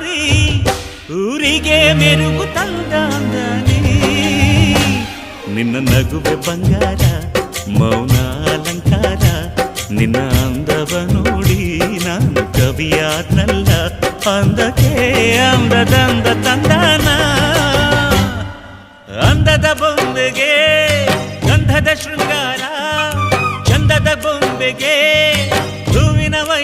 ಮಾರಿ ಊರಿಗೆ ಮೆರುಗು ತಂದಾನಿ ನಿನ್ನ ನಗುವೆ ಬಂಗಾರ ಮೌನ ಅಲಂಕಾರ ನಿನ್ನ ಅಂದವ ನೋಡಿ ನಾನು ಕವಿಯಾದ್ನಲ್ಲ ಅಂದಕ್ಕೆ ಅಂದದಂದ ತಂದಾನ ಅಂದದ ಬೊಂಬೆಗೆ ಗಂಧದ ಶೃಂಗಾರ ಚಂದದ ಬೊಂಬೆಗೆ ಹೂವಿನ ವೈ